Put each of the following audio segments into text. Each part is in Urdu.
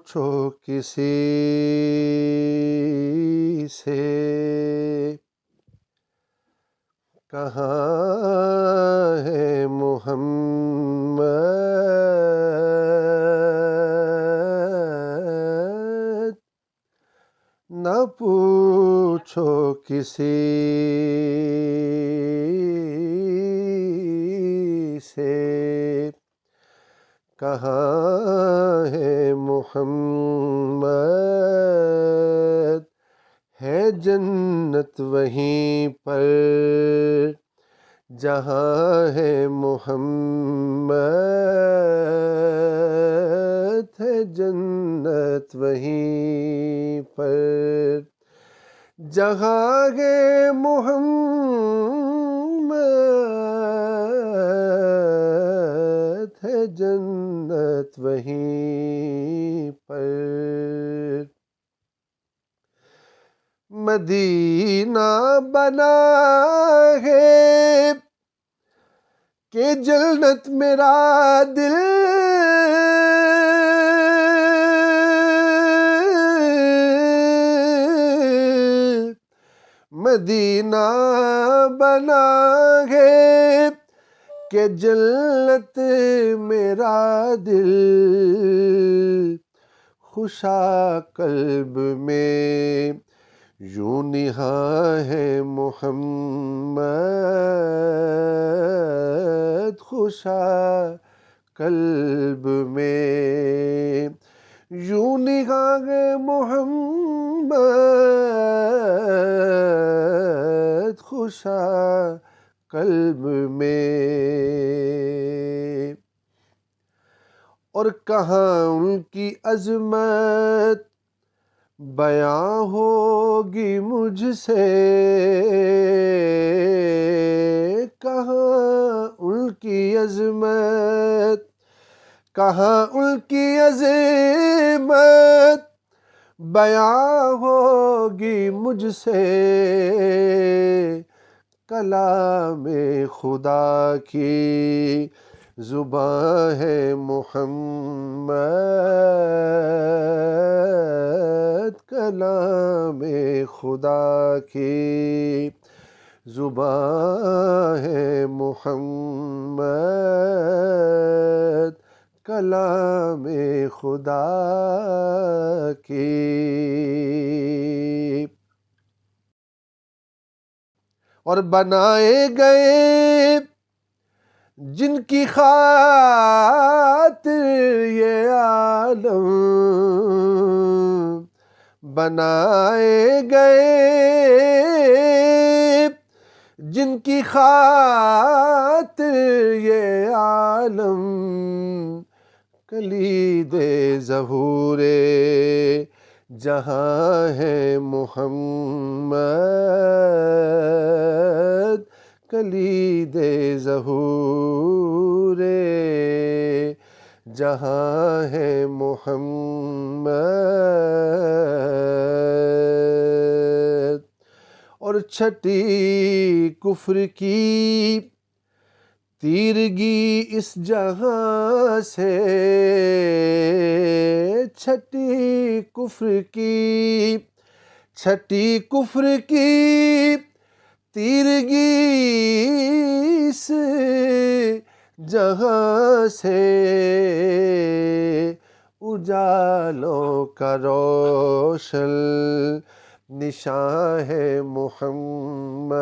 پوچھو کسی سے کہاں ہے محمد، نہ پوچھو کسی سے کہاں ہے محمد، ہے جنت وہیں پر جہاں ہے محمد، ہے جنت وہیں پر جہاں ہے محمد، ہے جنت وہیں پر مدینہ بنا ہے کہ جنت میرا دل مدینہ بنا ہے کہ جنت میرا دل، خوشا قلب میں یوں نہاں ہے محمد، خوشا قلب میں یوں نہاں ہے محمد، خوشا قلب میں، اور کہاں ان کی عظمت بیاں ہوگی مجھ سے، کہاں ان کی عظمت، کہاں ان کی عظمت بیاں ہوگی مجھ سے، کلام خدا کی زباں ہے محمد، کلام خدا کی زباں ہے محمد، کلام خدا کی، اور بنائے گئے جن کی خاطر یہ عالم، بنائے گئے جن کی خاطر یہ عالم، کلید ظہور جہاں ہے محمد، کلید ظہور جہاں ہے محمد، اور چھٹی کفر کی تیرگی اس جہاں سے، چھٹی کفر کی تیرگی اس جہاں سے، اجالوں کا روشن نشاں ہے محمد،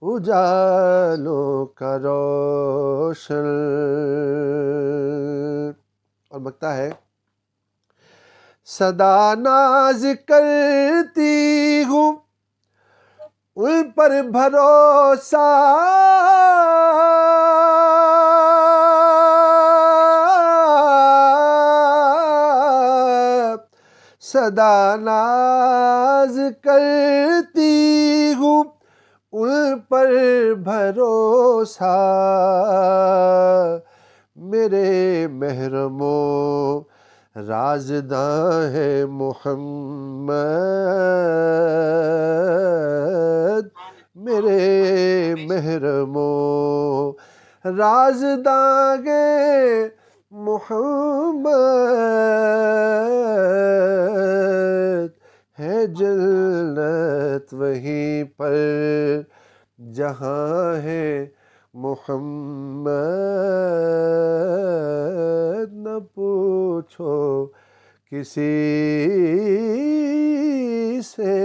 اجالوں کا روشن، اور بکتا ہے صدا ناز کرتی ہوں ان پر بھروسہ، صدا ناز کرتی ہوں ان پر بھروسہ، میرے محرمو رازداں ہے محمد، میرے محرمو رازداں ہے محمد ہے جنت وہیں پر جہاں ہے محمد، نہ پوچھو کسی سے